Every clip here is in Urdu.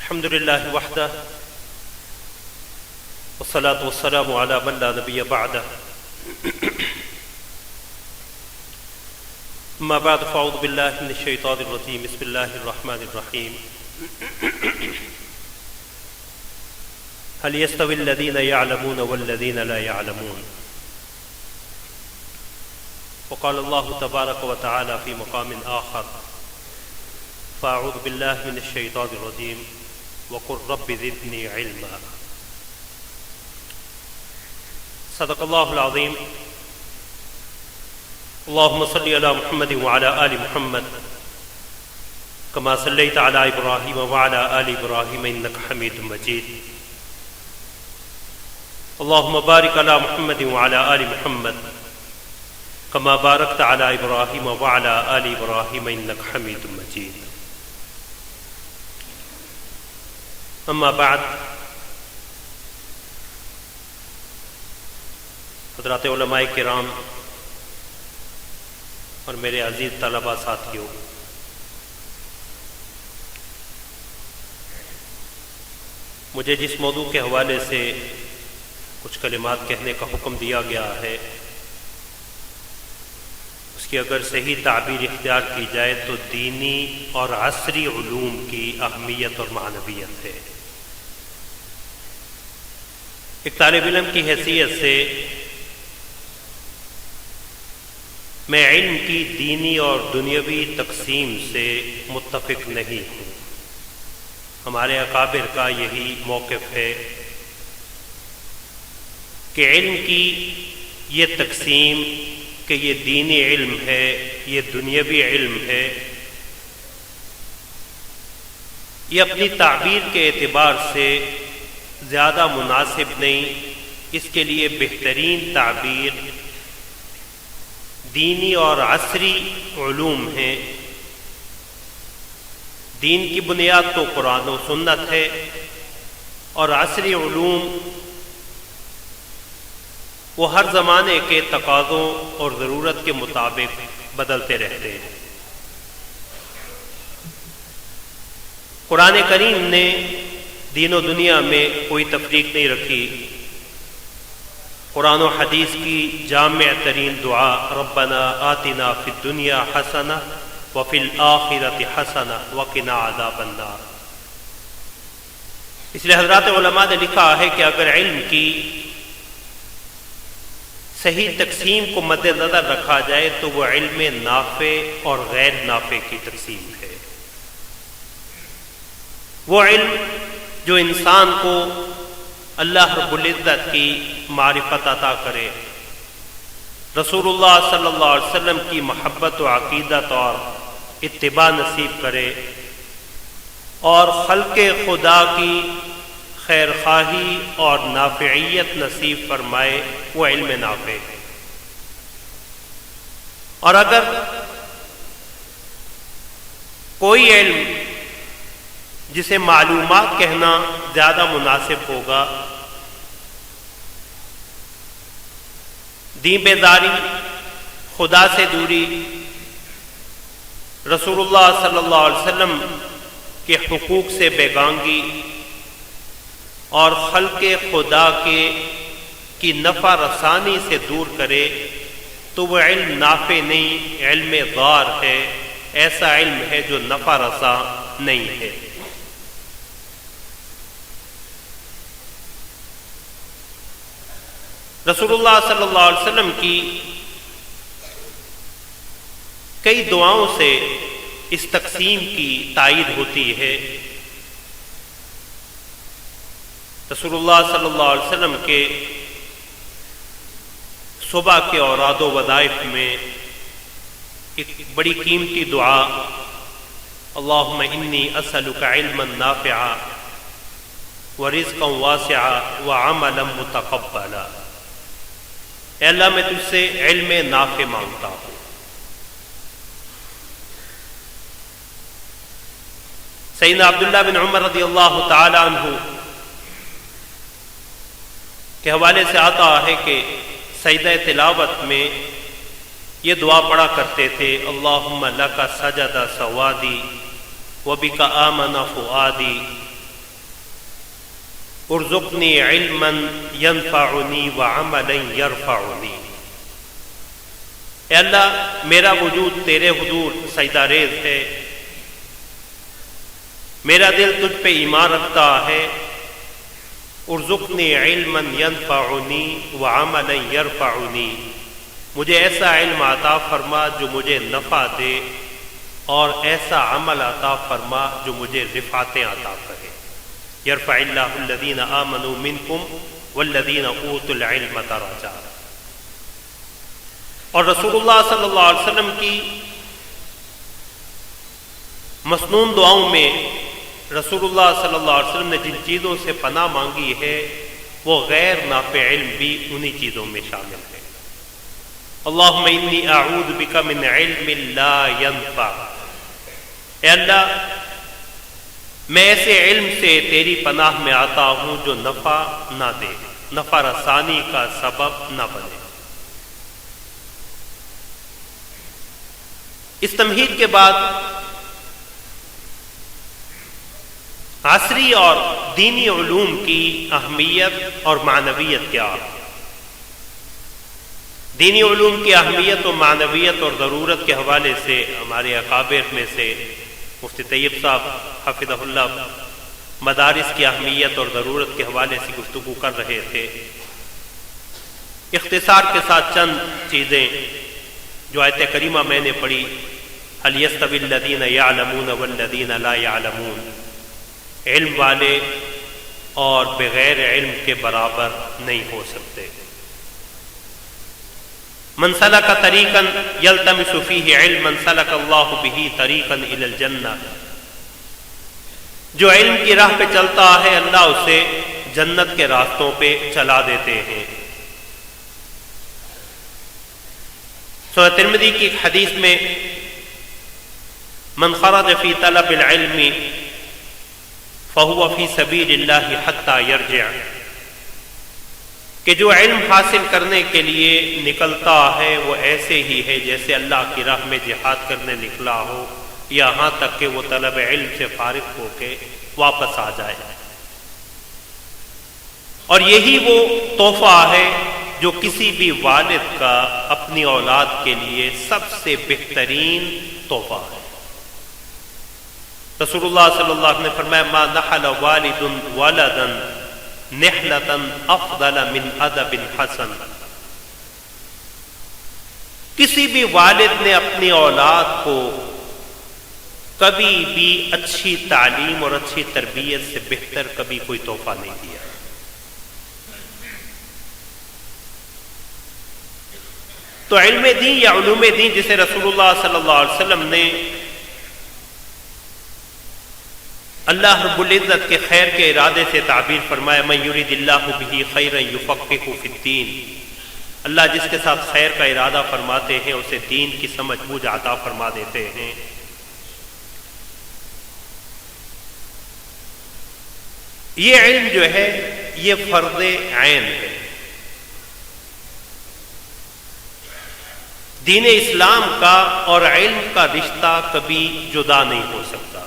الحمد لله وحده والصلاة والسلام على من لا نبي بعده أما بعد فأعوذ بالله من الشيطان الرجيم بسم الله الرحمن الرحيم هل يستوي الذين يعلمون والذين لا يعلمون وقال الله تبارك وتعالى في مقام آخر فأعوذ بالله من الشيطان الرجيم وقل رب زدني علما صدق الله العظيم اللهم صل على محمد وعلى آل محمد كما صليت على إبراهيم وعلى آل إبراهيم إنك حميد مجيد اللهم بارك على محمد وعلى آل محمد كما باركت على إبراهيم وعلى آل إبراهيم إنك حميد مجيد اما بعد حضرات علماء کرام اور میرے عزیز طلباء ساتھیوں، مجھے جس موضوع کے حوالے سے کچھ کلمات کہنے کا حکم دیا گیا ہے اس کی اگر صحیح تعبیر اختیار کی جائے تو دینی اور عصری علوم کی اہمیت اور معنویت ہے۔ ایک طالب علم کی حیثیت سے میں علم کی دینی اور دنیاوی تقسیم سے متفق نہیں ہوں۔ ہمارے اکابر کا یہی موقف ہے کہ علم کی یہ تقسیم کہ یہ دینی علم ہے، یہ دنیاوی علم ہے، یہ اپنی تعبیر کے اعتبار سے زیادہ مناسب نہیں۔ اس کے لیے بہترین تعبیر دینی اور عصری علوم ہیں۔ دین کی بنیاد تو قرآن و سنت ہے اور عصری علوم وہ ہر زمانے کے تقاضوں اور ضرورت کے مطابق بدلتے رہتے ہیں۔ قرآن کریم نے دین و دنیا میں کوئی تفریق نہیں رکھی۔ قرآن و حدیث کی جامع ترین دعا ربنا آتنا فی الدنیا حسنہ وفی الآخرۃ حسنہ وقنا عذاب النار۔ اس لیے حضرات علماء نے لکھا ہے کہ اگر علم کی صحیح تقسیم کو مد نظر رکھا جائے تو وہ علم نافع اور غیر نافع کی تقسیم ہے۔ وہ علم جو انسان کو اللہ رب العزت کی معرفت عطا کرے، رسول اللہ صلی اللہ علیہ وسلم کی محبت و عقیدت اور اتباع نصیب کرے اور خلق خدا کی خیر خواہی اور نافعیت نصیب فرمائے، وہ علم نافع ہے۔ اور اگر کوئی علم جسے معلومات کہنا زیادہ مناسب ہوگا، دین بیداری، خدا سے دوری، رسول اللہ صلی اللہ علیہ وسلم کے حقوق سے بیگانگی اور خلق خدا کی نفع رسانی سے دور کرے تو وہ علم نافع نہیں، علم ضار ہے۔ ایسا علم ہے جو نفع رساں نہیں ہے۔ رسول اللہ صلی اللہ علیہ وسلم کی کئی دعاؤں سے اس تقسیم کی تائید ہوتی ہے۔ رسول اللہ صلی اللہ علیہ وسلم کے صبح کے اوراد و وظائف میں ایک بڑی قیمتی دعا اللہم انی اسألک علما نافعا ورزقا واسعا وعملا متقبلا، اے اللہ میں تجھ سے علم نافع مانگتا ہوں۔ سیدنا عبداللہ بن عمر رضی اللہ تعالی عنہ کے حوالے سے آتا ہے کہ سجدہ تلاوت میں یہ دعا پڑھا کرتے تھے اللہم لک سجد سوادی وبک آمن فؤادی ارزقنی علما ینفعنی وعملا یرفعنی۔ اے اللہ میرا وجود تیرے حضور سجدہ ریز ہے، میرا دل تجھ پہ ایمان رکھتا ہے، ارزقنی علما ینفعنی وعملا یرفعنی، مجھے ایسا علم عطا فرما جو مجھے نفع دے، اور ایسا عمل عطا فرما جو مجھے رفعتیں عطا کرے۔ یرفع اللہ الذین آمنوا منکم والذین اوتوا العلم درجات۔ اور رسول اللہ صلی اللہ علیہ وسلم کی مسنون دعاؤں میں رسول اللہ صلی اللہ علیہ وسلم نے جن چیزوں سے پناہ مانگی ہے وہ غیر نافع علم بھی انہی چیزوں میں شامل ہے۔ اللہم انی اعوذ بک من علم لا ینفع، اے اللہ میں ایسے علم سے تیری پناہ میں آتا ہوں جو نفع نہ دے، نفع رسانی کا سبب نہ بنے۔ اس تمہید کے بعد عصری اور دینی علوم کی اہمیت اور معنویت کیا؟ دینی علوم کی اہمیت و معنویت اور ضرورت کے حوالے سے ہمارے اکابر میں سے مفتی طیب صاحب حفظہ اللہ مدارس کی اہمیت اور ضرورت کے حوالے سے گفتگو کر رہے تھے۔ اختصار کے ساتھ چند چیزیں جو آیت کریمہ میں نے پڑھی، هل يستوي الذين يعلمون والذين لا يعلمون، علم والے اور بغیر علم کے برابر نہیں ہو سکتے۔ من سلک طریقا یلتمس فیہ علما سلک اللہ بہ طریقا الی الجنہ، جو علم کی راہ پہ چلتا ہے اللہ اسے جنت کے راستوں پہ چلا دیتے ہیں۔ سورہ ترمذی کی ایک حدیث میں من خرج فی طلب العلم فہو فی سبیل اللہ حتی یرجع، کہ جو علم حاصل کرنے کے لیے نکلتا ہے وہ ایسے ہی ہے جیسے اللہ کی راہ میں جہاد کرنے نکلا ہو، یہاں تک کہ وہ طلب علم سے فارغ ہو کے واپس آ جائے۔ اور یہی وہ تحفہ ہے جو کسی بھی والد کا اپنی اولاد کے لیے سب سے بہترین تحفہ ہے۔ رسول اللہ صلی اللہ علیہ وسلم نے فرمایا ما نحل والد ولدا نحلتا افضل من ادب حسن، کسی بھی والد نے اپنی اولاد کو کبھی بھی اچھی تعلیم اور اچھی تربیت سے بہتر کبھی کوئی تحفہ نہیں دیا۔ تو علم دین یا علوم دین جسے رسول اللہ صلی اللہ علیہ وسلم نے اللہ رب العزت کے خیر کے ارادے سے تعبیر فرمایا من یرید اللہ بہ خیرا یفقہہ فی الدین، اللہ جس کے ساتھ خیر کا ارادہ فرماتے ہیں اسے دین کی سمجھ بوجھ عطا فرما دیتے ہیں۔ یہ علم جو ہے یہ فرض عین ہے۔ دین اسلام کا اور علم کا رشتہ کبھی جدا نہیں ہو سکتا۔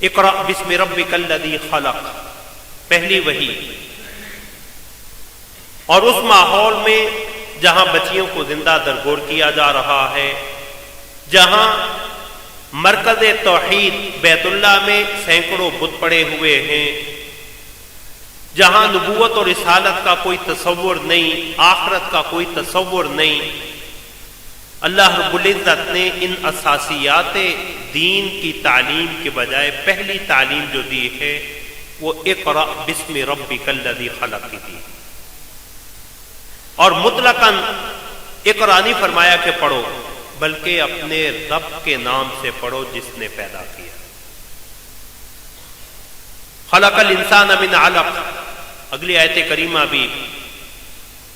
اقرأ بسم ربک الذی خلق، پہلی وحی، اور اس ماحول میں جہاں بچیوں کو زندہ درگور کیا جا رہا ہے، جہاں مرکز توحید بیت اللہ میں سینکڑوں بت پڑے ہوئے ہیں، جہاں نبوت اور رسالت کا کوئی تصور نہیں، آخرت کا کوئی تصور نہیں، اللہ رب العزت نے ان اساسیات دین کی تعلیم کے بجائے پہلی تعلیم جو دی ہے وہ اقرأ بسم ربک الذی خلق کی دی، اور مطلقاً اقرأ نہیں فرمایا کہ پڑھو، بلکہ اپنے رب کے نام سے پڑھو جس نے پیدا کیا۔ خلق الانسان من علق، اگلی آیت کریمہ بھی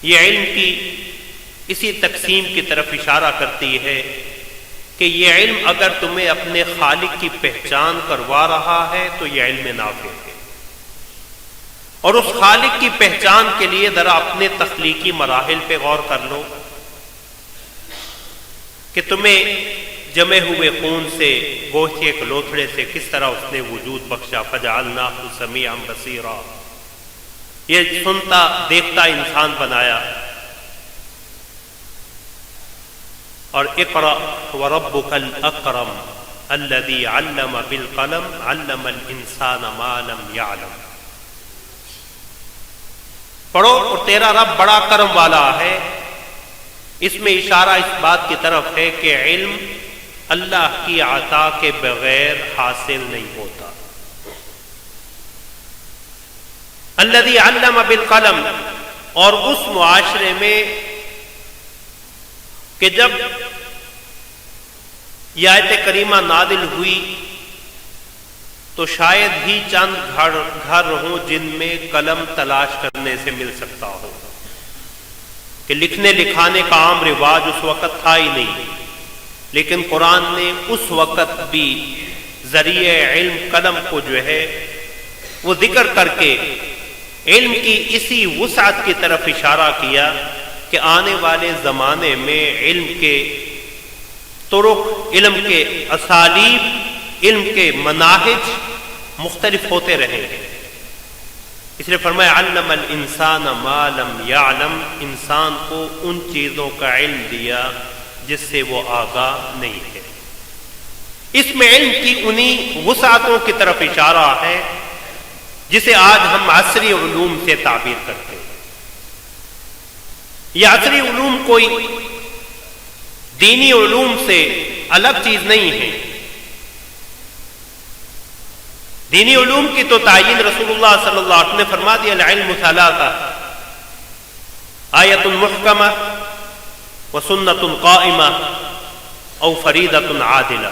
یہ علم کی اسی تقسیم کی طرف اشارہ کرتی ہے کہ یہ علم اگر تمہیں اپنے خالق کی پہچان کروا رہا ہے تو یہ علم نافع ہے، اور اس خالق کی پہچان کے لیے ذرا اپنے تخلیقی مراحل پہ غور کر لو کہ تمہیں جمے ہوئے خون سے گوشت کے ایک لوتھڑے سے کس طرح اس نے وجود بخشا، فجعلناہ سمیعا بصیرا، یہ سنتا دیکھتا انسان بنایا۔ اور اقرأ وربک الاکرم الذی علم بالقلم علم الانسان ما لم یعلم، پڑھو اور تیرا رب بڑا کرم والا ہے۔ اس میں اشارہ اس بات کی طرف ہے کہ علم اللہ کی عطا کے بغیر حاصل نہیں ہوتا۔ الذی علم بالقلم، اور اس معاشرے میں کہ جب یہ آیت کریمہ نازل ہوئی تو شاید ہی چند گھر ہوں جن میں قلم تلاش کرنے سے مل سکتا ہو، کہ لکھنے لکھانے کا عام رواج اس وقت تھا ہی نہیں، لیکن قرآن نے اس وقت بھی ذریعہ علم قلم کو جو ہے وہ ذکر کر کے علم کی اسی وسعت کی طرف اشارہ کیا کہ آنے والے زمانے میں علم کے طرق، علم کے اسالیب، علم کے مناہج مختلف ہوتے رہیں گے۔ اس لیے فرمایا علم الانسان ما لم یعلم، انسان کو ان چیزوں کا علم دیا جس سے وہ آگاہ نہیں ہے۔ اس میں علم کی انہی وسعتوں کی طرف اشارہ ہے جسے آج ہم عصری علوم سے تعبیر کرتے ہیں۔ یہ عصری علوم کوئی دینی علوم سے الگ چیز نہیں ہے۔ دینی علوم کی تو تعین رسول اللہ صلی اللہ علیہ وسلم نے فرما دیا، العلم ثلاثہ، آیۃ محکمہ وسنۃ قائمہ او فریضۃ عادلہ،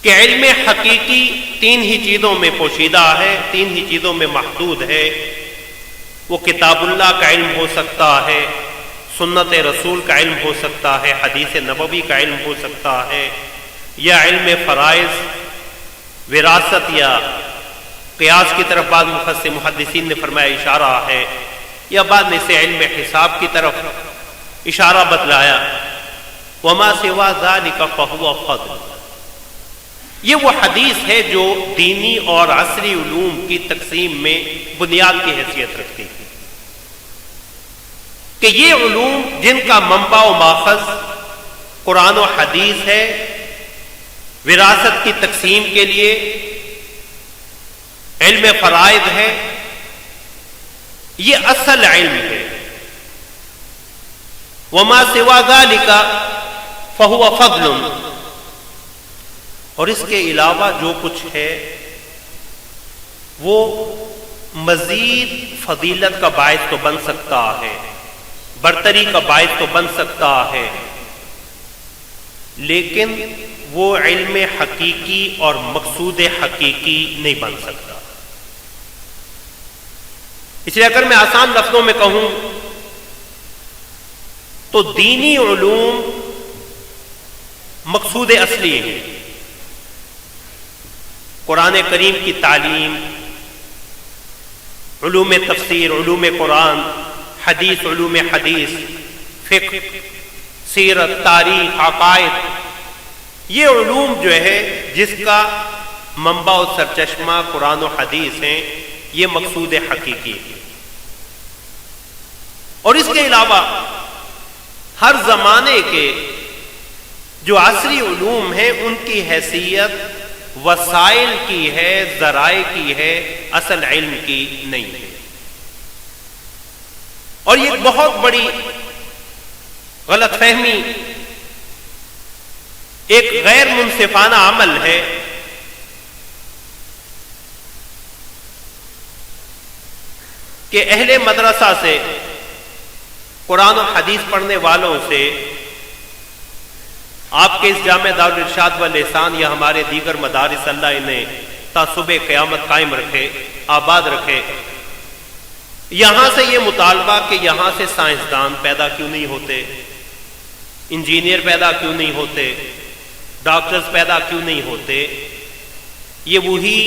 کہ علم حقیقی تین ہی چیزوں میں پوشیدہ ہے، تین ہی چیزوں میں محدود ہے۔ وہ کتاب اللہ کا علم ہو سکتا ہے، سنت رسول کا علم ہو سکتا ہے، حدیث نبوی کا علم ہو سکتا ہے، یا علم فرائض، وراثت یا قیاس کی طرف بعض محدثین نے فرمایا اشارہ ہے، یا بعد میں سے علم حساب کی طرف اشارہ بتلایا۔ وما سوا ذلک فہو فضل، یہ وہ حدیث ہے جو دینی اور عصری علوم کی تقسیم میں بنیاد کی حیثیت رکھتی ہے، کہ یہ علوم جن کا منبع و ماخذ قرآن و حدیث ہے، وراثت کی تقسیم کے لیے علم فرائض ہے، یہ اصل علم ہے۔ وما سوا ذلک فہو فضل، اور اس کے علاوہ جو کچھ ہے وہ مزید فضیلت کا باعث تو بن سکتا ہے، برتری کا باعث تو بن سکتا ہے، لیکن وہ علم حقیقی اور مقصود حقیقی نہیں بن سکتا۔ اس لیے اگر میں آسان لفظوں میں کہوں تو دینی علوم مقصود اصلی ہے۔ قرآن کریم کی تعلیم، علوم تفسیر، علوم قرآن، حدیث، علوم حدیث، فقہ، سیرت، تاریخ، عقائد، یہ علوم جو ہے جس کا منبع و سرچشمہ قرآن و حدیث ہیں، یہ مقصود حقیقی ہے۔ اور اس کے علاوہ ہر زمانے کے جو عصری علوم ہیں ان کی حیثیت وسائل کی ہے، ذرائع کی ہے، اصل علم کی نہیں ہے۔ اور یہ بہت بڑی غلط فہمی، ایک غیر منصفانہ عمل ہے کہ اہل مدرسہ سے، قرآن و حدیث پڑھنے والوں سے، آپ کے اس جامع دارالارشاد والاحسان یا ہمارے دیگر مدارس، اللہ انہیں تا صبح قیامت قائم رکھے، آباد رکھے، یہاں سے یہ مطالبہ کہ یہاں سے سائنسدان پیدا کیوں نہیں ہوتے، انجینئر پیدا کیوں نہیں ہوتے، ڈاکٹرز پیدا کیوں نہیں ہوتے، یہ وہی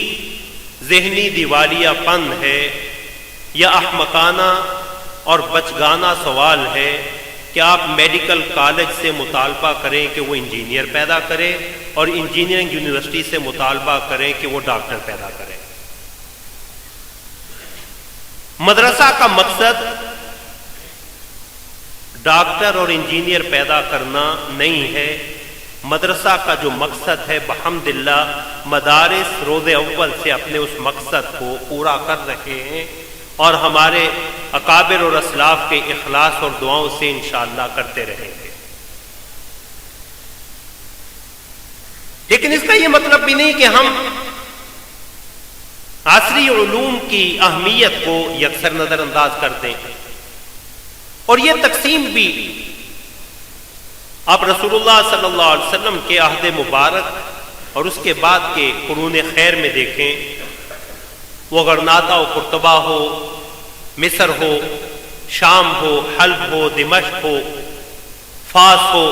ذہنی دیوالیہ پن ہے یا احمقانہ اور بچگانہ سوال ہے کہ کہ آپ میڈیکل کالج سے مطالبہ کریں کہ وہ انجینئر پیدا کرے اور انجینئرنگ یونیورسٹی سے مطالبہ کریں کہ وہ ڈاکٹر پیدا کرے۔ مدرسہ کا مقصد ڈاکٹر اور انجینئر پیدا کرنا نہیں ہے، مدرسہ کا جو مقصد ہے بحمداللہ مدارس روز اول سے اپنے اس مقصد کو پورا کر رہے ہیں، اور ہمارے اکابر اور اسلاف کے اخلاص اور دعاؤں سے انشاءاللہ کرتے رہیں گے۔ لیکن اس کا یہ مطلب بھی نہیں کہ ہم عصری علوم کی اہمیت کو یکسر نظر انداز کر دیں، اور یہ تقسیم بھی آپ رسول اللہ صلی اللہ علیہ وسلم کے عہد مبارک اور اس کے بعد کے قرون خیر میں دیکھیں، وہ غرناطہ و قرطبہ ہو، مصر ہو، شام ہو، حلب ہو، دمشق ہو، فاس ہو،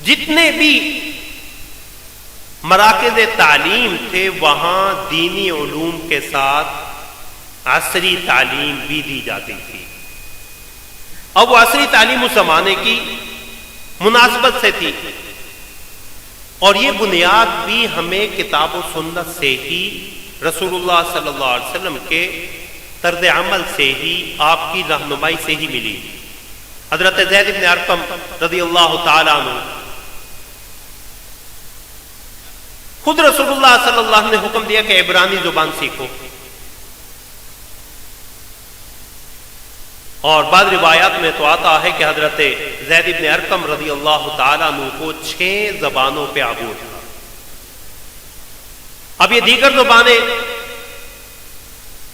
جتنے بھی مراکز تعلیم تھے وہاں دینی علوم کے ساتھ عصری تعلیم بھی دی جاتی تھی۔ اب وہ عصری تعلیم اس زمانے کی مناسبت سے تھی، اور یہ بنیاد بھی ہمیں کتاب و سنت سے ہی، رسول اللہ صلی اللہ علیہ وسلم کے طرز عمل سے ہی، آپ کی رہنمائی سے ہی ملی۔ حضرت زید بن ارقم رضی اللہ تعالیٰ عنہ خود رسول اللہ صلی اللہ علیہ وسلم نے حکم دیا کہ عبرانی زبان سیکھو، اور بعض روایات میں تو آتا ہے کہ حضرت زید بن ارقم رضی اللہ تعالیٰ عنہ کو 6 زبانوں پہ عبور تھا۔ اب یہ دیگر زبانیں،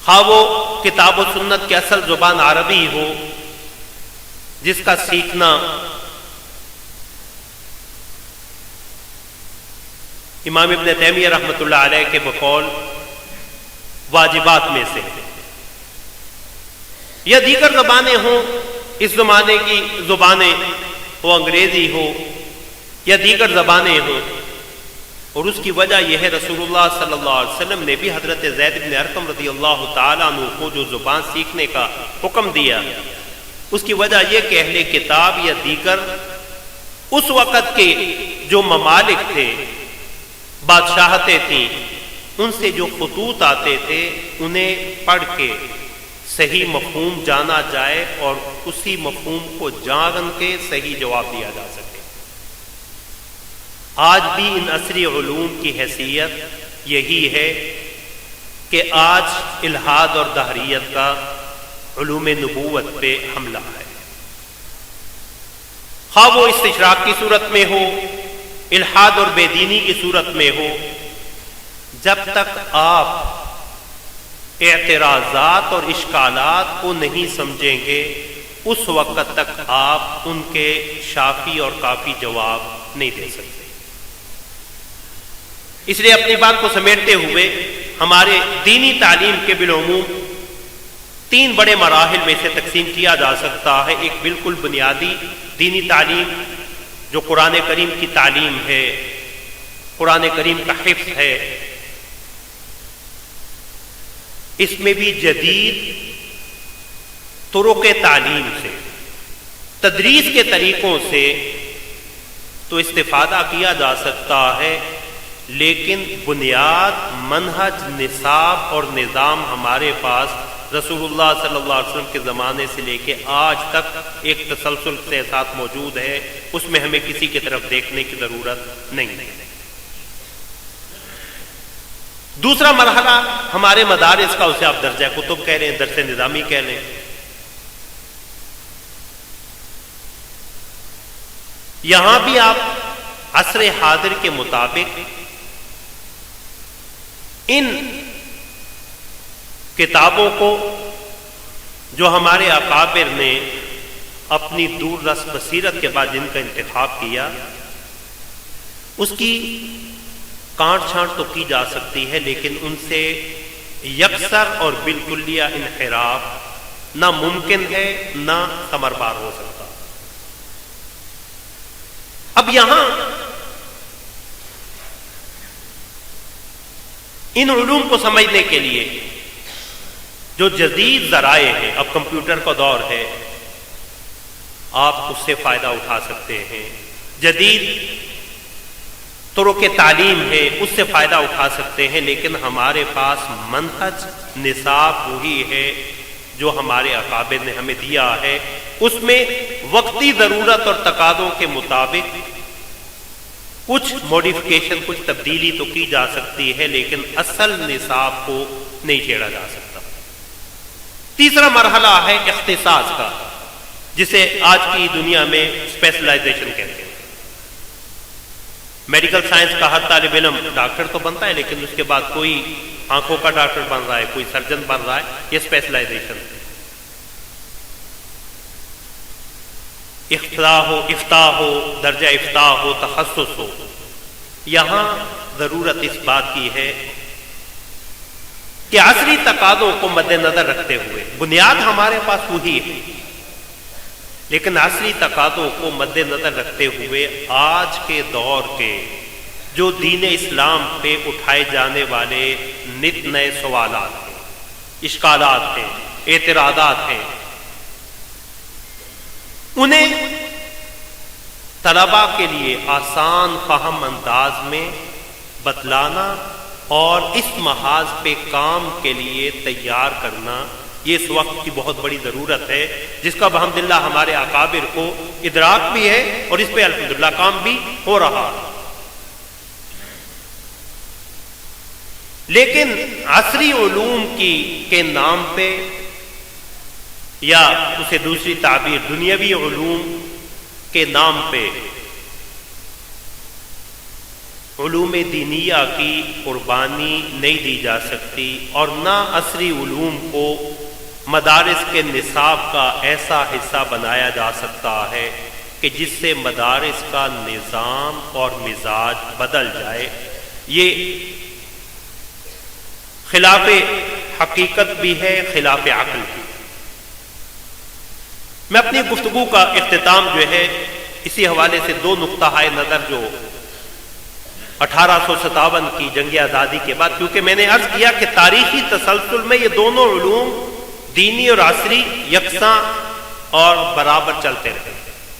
خواہ وہ کتاب و سنت کی اصل زبان عربی ہو جس کا سیکھنا امام ابن تیمیہ رحمۃ اللہ علیہ کے بقول واجبات میں سے، یا دیگر زبانیں ہوں اس زمانے کی زبانیں، وہ انگریزی ہو یا دیگر زبانیں ہوں، اور اس کی وجہ یہ ہے رسول اللہ صلی اللہ علیہ وسلم نے بھی حضرت زید بن ارقم رضی اللہ تعالیٰ عنہ کو جو زبان سیکھنے کا حکم دیا، اس کی وجہ یہ کہ اہل کتاب یا دیگر اس وقت کے جو ممالک تھے، بادشاہتیں تھیں، ان سے جو خطوط آتے تھے انہیں پڑھ کے صحیح مفہوم جانا جائے اور اسی مفہوم کو جان کے صحیح جواب دیا جا سکے۔ آج بھی ان عصری علوم کی حیثیت یہی ہے کہ آج الحاد اور دہریت کا علوم نبوت پہ حملہ ہے، خواہ وہ استشراق کی صورت میں ہو، الحاد اور بے دینی کی صورت میں ہو۔ جب تک آپ اعتراضات اور اشکالات کو نہیں سمجھیں گے اس وقت تک آپ ان کے شافی اور کافی جواب نہیں دے سکتے۔ اس لیے اپنی بات کو سمیٹتے ہوئے ہمارے دینی تعلیم کے بالعموم 3 بڑے مراحل میں سے تقسیم کیا جا سکتا ہے۔ ایک بالکل بنیادی دینی تعلیم جو قرآن کریم کی تعلیم ہے، قرآن کریم کا حفظ ہے، اس میں بھی جدید طرق تعلیم سے، تدریس کے طریقوں سے تو استفادہ کیا جا سکتا ہے، لیکن بنیاد، منہج، نصاب اور نظام ہمارے پاس رسول اللہ صلی اللہ علیہ وسلم کے زمانے سے لے کے آج تک ایک تسلسل کے ساتھ موجود ہے، اس میں ہمیں کسی کی طرف دیکھنے کی ضرورت نہیں ہے۔ دوسرا مرحلہ ہمارے مدارس کا، اسے آپ درجہ کتب کہہ لیں، درس نظامی کہہ لیں۔ یہاں بھی آپ عصر حاضر کے مطابق ان کتابوں کو جو ہمارے اکابر نے اپنی دور رس بصیرت کے بعد جن کا انتخاب کیا، اس کی کانٹ چھانٹ تو کی جا سکتی ہے، لیکن ان سے یکسر اور بالکلیہ انحراف نہ ممکن ہے نہ ثمربار ہو سکتا۔ اب یہاں ان علوم کو سمجھنے کے لیے جو جدید ذرائع ہیں، اب کمپیوٹر کا دور ہے، آپ اس سے فائدہ اٹھا سکتے ہیں، جدید طرق تعلیم ہے اس سے فائدہ اٹھا سکتے ہیں، لیکن ہمارے پاس منہج نصاب وہی ہے جو ہمارے اکابر نے ہمیں دیا ہے۔ اس میں وقتی ضرورت اور تقاضوں کے مطابق کچھ موڈیفیکیشن، کچھ تبدیلی تو کی جا سکتی ہے، لیکن اصل نصاب کو نہیں چھیڑا جا سکتا۔ تیسرا مرحلہ ہے اختصاص کا، جسے آج کی دنیا میں اسپیشلائزیشن کہتے ہیں۔ میڈیکل سائنس کا ہر طالب علم ڈاکٹر تو بنتا ہے، لیکن اس کے بعد کوئی آنکھوں کا ڈاکٹر بن رہا ہے، کوئی سرجن بن رہا ہے، یہ اسپیشلائزیشن ہے۔ افتاح ہو، درجہ افتاح ہو، تخصص ہو، یہاں ضرورت اس بات کی ہے کہ عصری تقاضوں کو مد نظر رکھتے ہوئے، بنیاد ہمارے پاس وہی ہے، لیکن عصری تقاضوں کو مد نظر رکھتے ہوئے آج کے دور کے جو دین اسلام پہ اٹھائے جانے والے نت نئے سوالات ہیں، اشکالات ہیں، اعتراضات ہیں، انہیں طلباء کے لیے آسان فہم انداز میں بتلانا اور اس محاذ پہ کام کے لیے تیار کرنا، یہ اس وقت کی بہت بڑی ضرورت ہے، جس کا بحمدللہ ہمارے اکابر کو ادراک بھی ہے اور اس پہ الحمدللہ کام بھی ہو رہا ہے۔ لیکن عصری علوم کے نام پہ، یا اسے دوسری تعبیر دنیاوی علوم کے نام پہ، علوم دینیہ کی قربانی نہیں دی جا سکتی، اور نہ عصری علوم کو مدارس کے نصاب کا ایسا حصہ بنایا جا سکتا ہے کہ جس سے مدارس کا نظام اور مزاج بدل جائے۔ یہ خلاف حقیقت بھی ہے، خلاف عقل بھی۔ میں اپنی گفتگو کا اختتام جو ہے اسی حوالے سے دو نقطہ نظر جو 1857 کی جنگ آزادی کے بعد، کیونکہ میں نے عرض کیا کہ تاریخی تسلسل میں یہ دونوں علوم دینی اور عصری یکساں اور برابر چلتے رہے،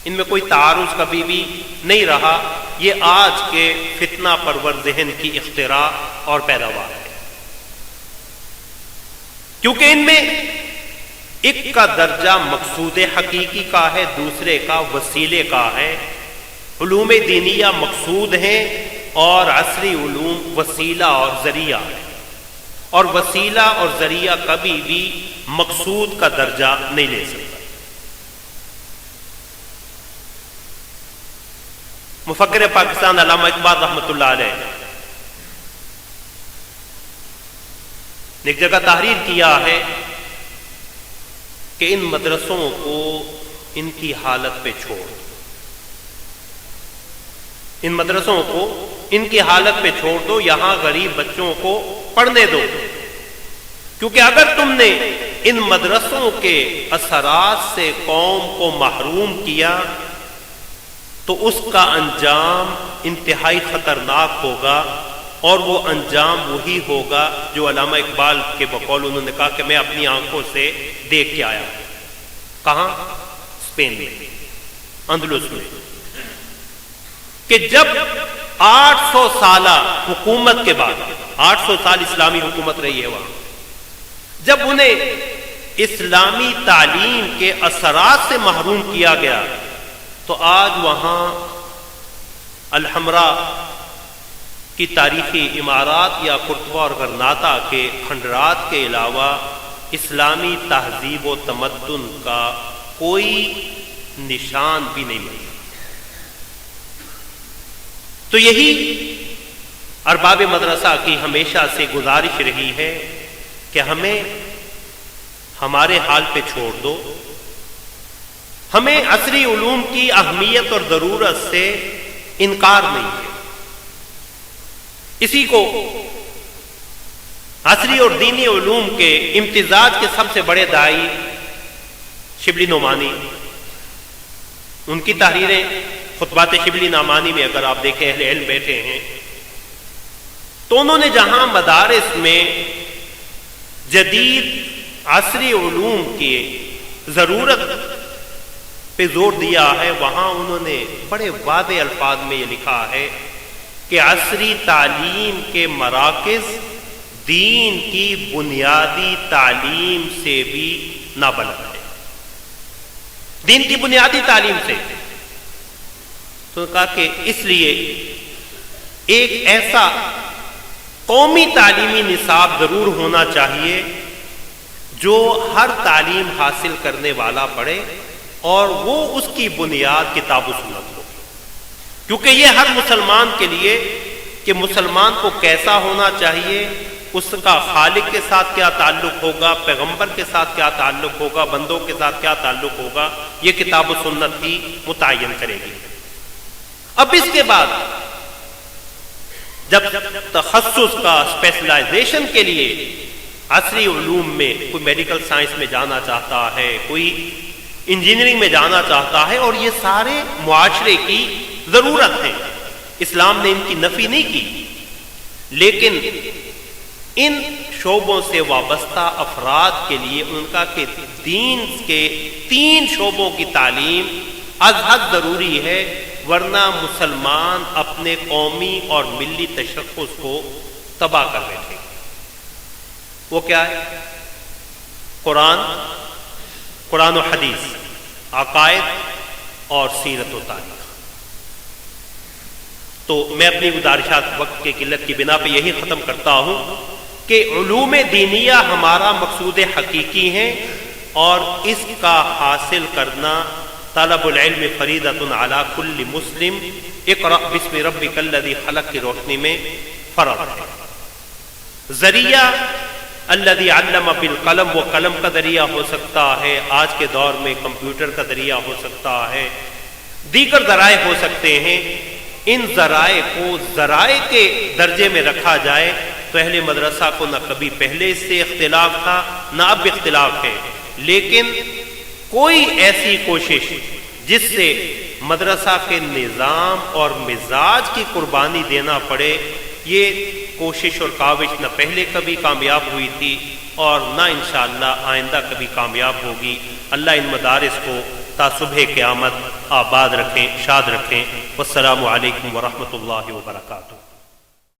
ان میں کوئی تعارض کبھی بھی نہیں رہا۔ یہ آج کے فتنہ پرور ذہن کی اختراع اور پیداوار ہے، کیونکہ ان میں ایک کا درجہ مقصود حقیقی کا ہے، دوسرے کا وسیلے کا ہے۔ علوم دینیہ مقصود ہیں اور عصری علوم وسیلہ اور ذریعہ ہے، اور وسیلہ اور ذریعہ کبھی بھی مقصود کا درجہ نہیں لے سکتا۔ مفکر پاکستان علامہ اقبال رحمۃ اللہ علیہ نے ایک جگہ تحریر کیا ہے کہ ان مدرسوں کو ان کی حالت پہ چھوڑ، ان مدرسوں کو ان کی حالت پہ چھوڑ دو، یہاں غریب بچوں کو پڑھنے دو، کیونکہ اگر تم نے ان مدرسوں کے اثرات سے قوم کو محروم کیا تو اس کا انجام انتہائی خطرناک ہوگا، اور وہ انجام وہی ہوگا جو علامہ اقبال کے بقول انہوں نے کہا کہ میں اپنی آنکھوں سے دیکھ کے آیا ہوں۔ کہاں؟ اسپین میں، اندلس میں، کہ جب 800 سالہ حکومت کے بعد، 800 سال اسلامی حکومت رہی ہے وہاں، جب انہیں اسلامی تعلیم کے اثرات سے محروم کیا گیا، تو آج وہاں الحمرا کی تاریخی عمارات یا قرطبہ اور غرناطہ کے کھنڈرات کے علاوہ اسلامی تہذیب و تمدن کا کوئی نشان بھی نہیں ملتا۔ تو یہی ارباب مدرسہ کی ہمیشہ سے گزارش رہی ہے کہ ہمیں ہمارے حال پہ چھوڑ دو، ہمیں عصری علوم کی اہمیت اور ضرورت سے انکار نہیں ہے۔ اسی کو عصری اور دینی علوم کے امتزاج کے سب سے بڑے داعی شبلی نعمانی، ان کی تحریریں خطبات شبلی نعمانی میں اگر آپ دیکھیں اہل علم بیٹھے ہیں، تو انہوں نے جہاں مدارس میں جدید عصری علوم کی ضرورت پہ پہ زور دیا ہے، وہاں انہوں نے بڑے واضح الفاظ میں یہ لکھا ہے کہ عصری تعلیم کے مراکز دین کی بنیادی تعلیم سے بھی نابلد ہے، دین کی بنیادی تعلیم سے۔ تو کہا کہ اس لیے ایک ایسا قومی تعلیمی نصاب ضرور ہونا چاہیے جو ہر تعلیم حاصل کرنے والا پڑھے اور وہ اس کی بنیاد کتاب و سنت ہو، کیونکہ یہ ہر مسلمان کے لیے کہ مسلمان کو کیسا ہونا چاہیے، اس کا خالق کے ساتھ کیا تعلق ہوگا، پیغمبر کے ساتھ کیا تعلق ہوگا، بندوں کے ساتھ کیا تعلق ہوگا، یہ کتاب و سنت ہی متعین کرے گی۔ اب اس کے بعد جب تخصص کا اسپیشلائزیشن کے لیے عصری علوم میں کوئی میڈیکل سائنس میں جانا چاہتا ہے، کوئی انجینئرنگ میں جانا چاہتا ہے، اور یہ سارے معاشرے کی ضرورت ہیں، اسلام نے ان کی نفی نہیں کی، لیکن ان شعبوں سے وابستہ افراد کے لیے ان کا کہ دین کے 3 شعبوں کی تعلیم از حد ضروری ہے، ورنہ مسلمان اپنے قومی اور ملی تشخص کو تباہ کر بیٹھے۔ وہ کیا ہے؟ قرآن و حدیث، عقائد اور سیرت و تاریخ۔ تو میں اپنی گزارشات وقت کی قلت کی بنا پہ یہی ختم کرتا ہوں کہ علوم دینیہ ہمارا مقصود حقیقی ہے، اور اس کا حاصل کرنا طلب العلم فریضۃ علی کل مسلم، اقرأ بسم ربک الذی خلق کی روشنی میں فرض ہے۔ ذریعہ الذی علم بالقلم، وہ قلم کا ذریعہ ہو سکتا ہے، آج کے دور میں کمپیوٹر کا ذریعہ ہو سکتا ہے، دیگر ذرائع ہو سکتے ہیں۔ ان ذرائع کو ذرائع کے درجے میں رکھا جائے تو اہل مدرسہ کو نہ کبھی پہلے اس سے اختلاف تھا نہ اب اختلاف ہے، لیکن کوئی ایسی کوشش جس سے مدرسہ کے نظام اور مزاج کی قربانی دینا پڑے، یہ کوشش اور کاوش نہ پہلے کبھی کامیاب ہوئی تھی اور نہ انشاءاللہ آئندہ کبھی کامیاب ہوگی۔ اللہ ان مدارس کو تا صبح قیامت آباد رکھیں، شاد رکھیں۔ والسلام علیکم ورحمۃ اللہ وبرکاتہ۔